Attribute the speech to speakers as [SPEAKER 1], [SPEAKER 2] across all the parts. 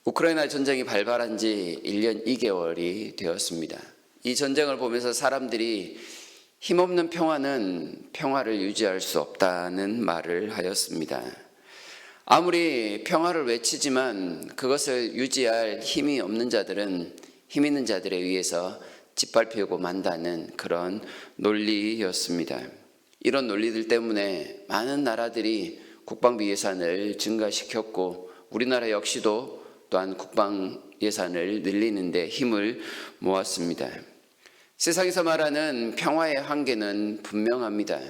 [SPEAKER 1] 우크라이나 전쟁이 발발한 지 1년 2개월이 되었습니다. 이 전쟁을 보면서 사람들이 힘없는 평화는 평화를 유지할 수 없다는 말을 하였습니다. 아무리 평화를 외치지만 그것을 유지할 힘이 없는 자들은 힘 있는 자들에 의해서 짓밟히고 만다는 그런 논리였습니다. 이런 논리들 때문에 많은 나라들이 국방비 예산을 증가시켰고 우리나라 역시도 또한 국방 예산을 늘리는 데 힘을 모았습니다. 세상에서 말하는 평화의 한계는 분명합니다.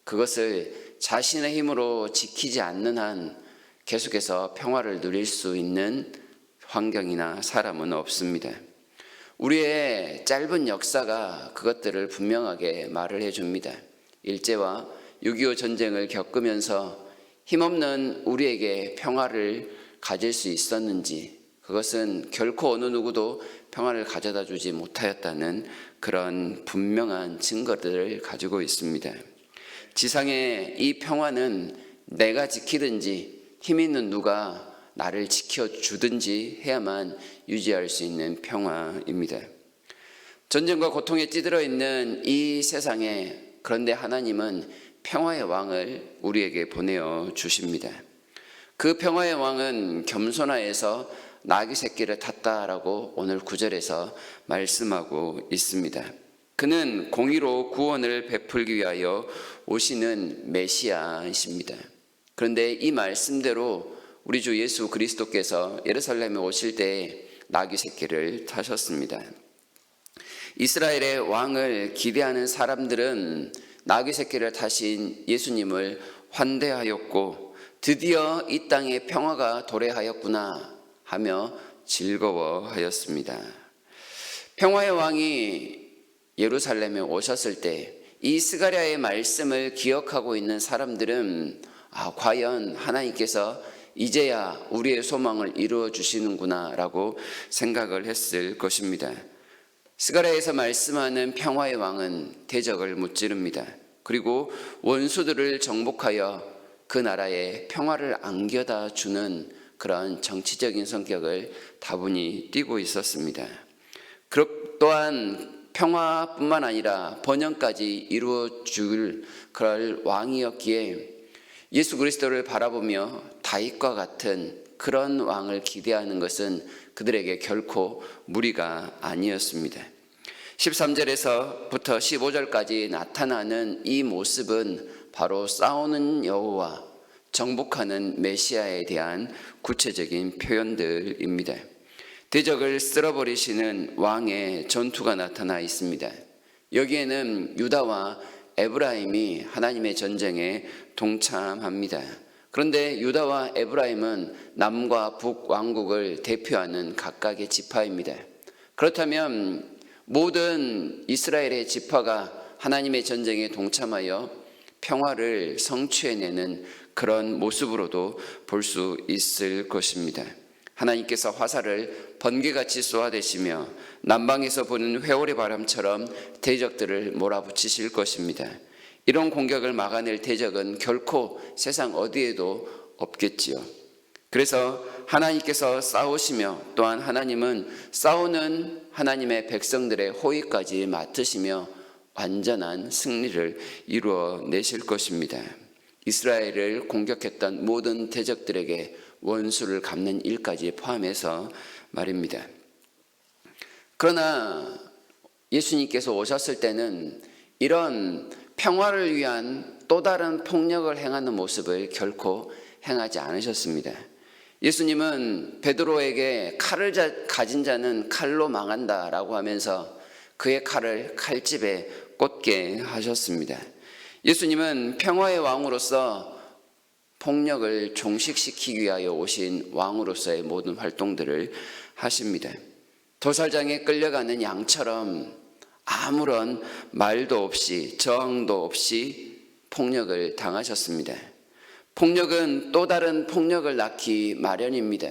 [SPEAKER 1] 그것을 자신의 힘으로 지키지 않는 한 계속해서 평화를 누릴 수 있는 환경이나 사람은 없습니다. 우리의 짧은 역사가 그것들을 분명하게 말을 해줍니다. 일제와 6.25 전쟁을 겪으면서 힘없는 우리에게 평화를 가질 수 있었는지, 그것은 결코 어느 누구도 평화를 가져다 주지 못하였다는 그런 분명한 증거들을 가지고 있습니다. 지상의 이 평화는 내가 지키든지 힘 있는 누가 나를 지켜주든지 해야만 유지할 수 있는 평화입니다. 전쟁과 고통에 찌들어 있는 이 세상에 그런데 하나님은 평화의 왕을 우리에게 보내어 주십니다. 그 평화의 왕은 겸손하여서 나귀 새끼를 탔다라고 오늘 9절에서 말씀하고 있습니다. 그는 공의로 구원을 베풀기 위하여 오시는 메시아이십니다. 그런데 이 말씀대로 우리 주 예수 그리스도께서 예루살렘에 오실 때 나귀 새끼를 타셨습니다. 이스라엘의 왕을 기대하는 사람들은 나귀 새끼를 타신 예수님을 환대하였고 드디어 이 땅에 평화가 도래하였구나 하며 즐거워하였습니다. 평화의 왕이 예루살렘에 오셨을 때 이 스가랴의 말씀을 기억하고 있는 사람들은 과연 하나님께서 이제야 우리의 소망을 이루어 주시는구나 라고 생각을 했을 것입니다. 스가랴에서 말씀하는 평화의 왕은 대적을 무찌릅니다. 그리고 원수들을 정복하여 그 나라에 평화를 안겨다 주는 그런 정치적인 성격을 다분히 띠고 있었습니다. 또한 평화뿐만 아니라 번영까지 이루어 줄 그럴 왕이었기에 예수 그리스도를 바라보며 다윗과 같은 그런 왕을 기대하는 것은 그들에게 결코 무리가 아니었습니다. 13절에서부터 15절까지 나타나는 이 모습은 바로 싸우는 여호와, 정복하는 메시아에 대한 구체적인 표현들입니다. 대적을 쓸어버리시는 왕의 전투가 나타나 있습니다. 여기에는 유다와 에브라임이 하나님의 전쟁에 동참합니다. 그런데 유다와 에브라임은 남과 북 왕국을 대표하는 각각의 지파입니다. 그렇다면 모든 이스라엘의 지파가 하나님의 전쟁에 동참하여 평화를 성취해내는 그런 모습으로도 볼 수 있을 것입니다. 하나님께서 화살을 번개같이 쏘아대시며 남방에서 부는 회오리 바람처럼 대적들을 몰아붙이실 것입니다. 이런 공격을 막아낼 대적은 결코 세상 어디에도 없겠지요. 그래서 하나님께서 싸우시며 또한 하나님은 싸우는 하나님의 백성들의 호의까지 맡으시며 완전한 승리를 이루어내실 것입니다. 이스라엘을 공격했던 모든 대적들에게 원수를 갚는 일까지 포함해서 말입니다. 그러나 예수님께서 오셨을 때는 이런 평화를 위한 또 다른 폭력을 행하는 모습을 결코 행하지 않으셨습니다. 예수님은 베드로에게 칼을 가진 자는 칼로 망한다라고 하면서 그의 칼을 칼집에 꽂게 하셨습니다. 예수님은 평화의 왕으로서 폭력을 종식시키기 위하여 오신 왕으로서의 모든 활동들을 하십니다. 도살장에 끌려가는 양처럼 아무런 말도 없이 저항도 없이 폭력을 당하셨습니다. 폭력은 또 다른 폭력을 낳기 마련입니다.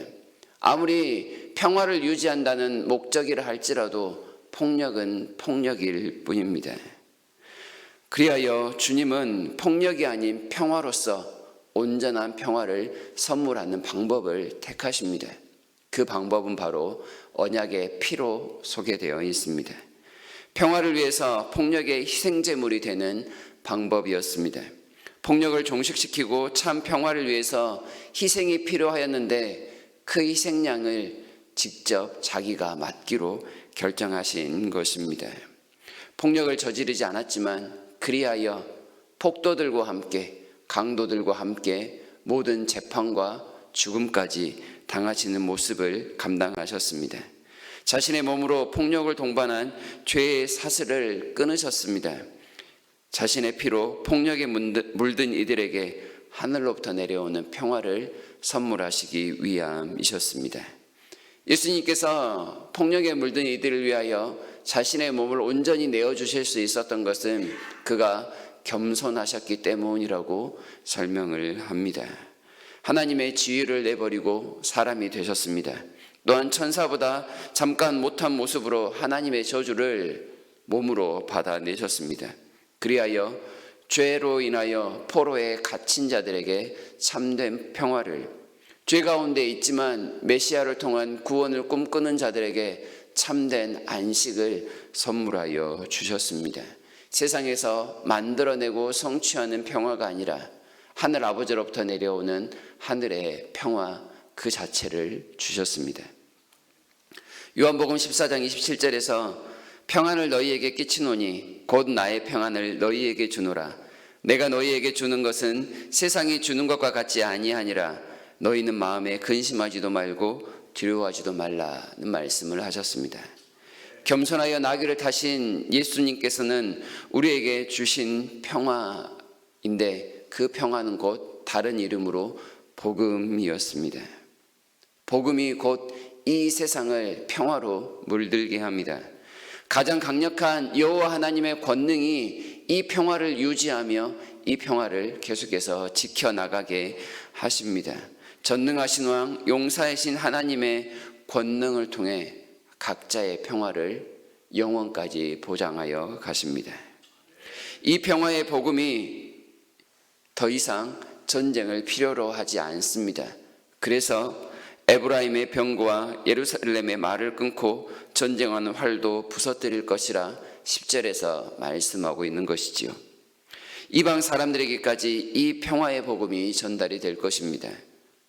[SPEAKER 1] 아무리 평화를 유지한다는 목적이라 할지라도 폭력은 폭력일 뿐입니다. 그리하여 주님은 폭력이 아닌 평화로서 온전한 평화를 선물하는 방법을 택하십니다. 그 방법은 바로 언약의 피로 소개되어 있습니다. 평화를 위해서 폭력의 희생제물이 되는 방법이었습니다. 폭력을 종식시키고 참 평화를 위해서 희생이 필요하였는데 그 희생양을 직접 자기가 맡기로 결정하신 것입니다. 폭력을 저지르지 않았지만 그리하여 폭도들과 함께 강도들과 함께 모든 재판과 죽음까지 당하시는 모습을 감당하셨습니다. 자신의 몸으로 폭력을 동반한 죄의 사슬을 끊으셨습니다. 자신의 피로 폭력에 물든 이들에게 하늘로부터 내려오는 평화를 선물하시기 위함이셨습니다. 예수님께서 폭력에 물든 이들을 위하여 자신의 몸을 온전히 내어주실 수 있었던 것은 그가 겸손하셨기 때문이라고 설명을 합니다. 하나님의 지위를 내버리고 사람이 되셨습니다. 또한 천사보다 잠깐 못한 모습으로 하나님의 저주를 몸으로 받아내셨습니다. 그리하여 죄로 인하여 포로에 갇힌 자들에게 참된 평화를, 죄 가운데 있지만 메시아를 통한 구원을 꿈꾸는 자들에게 참된 안식을 선물하여 주셨습니다. 세상에서 만들어내고 성취하는 평화가 아니라 하늘 아버지로부터 내려오는 하늘의 평화 그 자체를 주셨습니다. 요한복음 14장 27절에서 평안을 너희에게 끼치노니 곧 나의 평안을 너희에게 주노라. 내가 너희에게 주는 것은 세상이 주는 것과 같지 아니하니라. 너희는 마음에 근심하지도 말고 두려워하지도 말라는 말씀을 하셨습니다. 겸손하여 나귀를 타신 예수님께서는 우리에게 주신 평화인데 그 평화는 곧 다른 이름으로 복음이었습니다. 복음이 곧 이 세상을 평화로 물들게 합니다. 가장 강력한 여호와 하나님의 권능이 이 평화를 유지하며 이 평화를 계속해서 지켜나가게 하십니다. 전능하신 왕, 용사이신 하나님의 권능을 통해 각자의 평화를 영원까지 보장하여 가십니다. 이 평화의 복음이 더 이상 전쟁을 필요로 하지 않습니다. 그래서 에브라임의 병거와 예루살렘의 말을 끊고 전쟁하는 활도 부서뜨릴 것이라 10절에서 말씀하고 있는 것이지요. 이방 사람들에게까지 이 평화의 복음이 전달이 될 것입니다.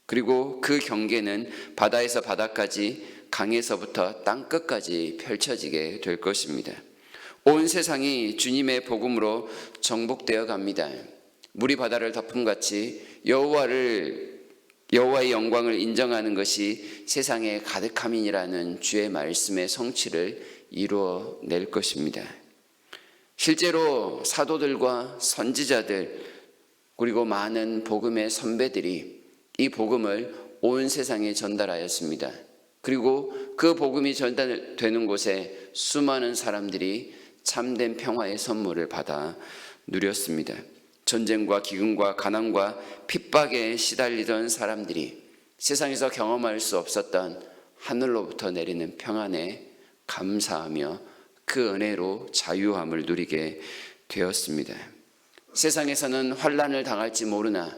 [SPEAKER 1] 그리고 그 경계는 바다에서 바다까지, 강에서부터 땅끝까지 펼쳐지게 될 것입니다. 온 세상이 주님의 복음으로 정복되어 갑니다. 물이 바다를 덮음같이 여호와의 영광을 인정하는 것이 세상에 가득함이니라는 주의 말씀의 성취를 이루어낼 것입니다. 실제로 사도들과 선지자들 그리고 많은 복음의 선배들이 이 복음을 온 세상에 전달하였습니다. 그리고 그 복음이 전달되는 곳에 수많은 사람들이 참된 평화의 선물을 받아 누렸습니다. 전쟁과 기근과 가난과 핍박에 시달리던 사람들이 세상에서 경험할 수 없었던 하늘로부터 내리는 평안에 감사하며 그 은혜로 자유함을 누리게 되었습니다. 세상에서는 환난을 당할지 모르나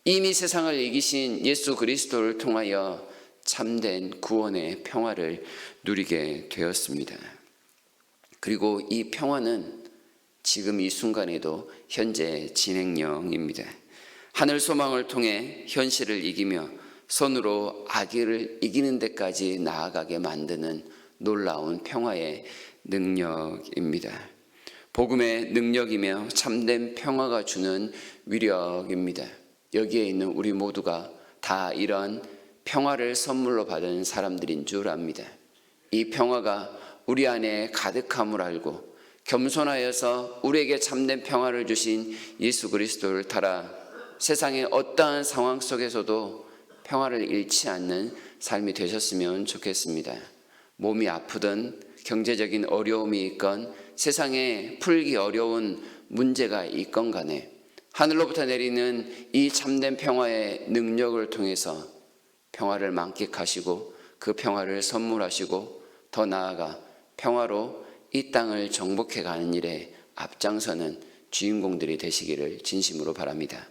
[SPEAKER 1] 이미 세상을 이기신 예수 그리스도를 통하여 참된 구원의 평화를 누리게 되었습니다. 그리고 이 평화는 지금 이 순간에도 현재 진행형입니다. 하늘 소망을 통해 현실을 이기며 손으로 악을 이기는 데까지 나아가게 만드는 놀라운 평화의 능력입니다. 복음의 능력이며 참된 평화가 주는 위력입니다. 여기에 있는 우리 모두가 다 이런 평화를 선물로 받은 사람들인 줄 압니다. 이 평화가 우리 안에 가득함을 알고 겸손하여서 우리에게 참된 평화를 주신 예수 그리스도를 따라 세상의 어떠한 상황 속에서도 평화를 잃지 않는 삶이 되셨으면 좋겠습니다. 몸이 아프든 경제적인 어려움이 있건 세상에 풀기 어려운 문제가 있건 간에 하늘로부터 내리는 이 참된 평화의 능력을 통해서 평화를 만끽하시고 그 평화를 선물하시고 더 나아가 평화로 이 땅을 정복해 가는 일에 앞장서는 주인공들이 되시기를 진심으로 바랍니다.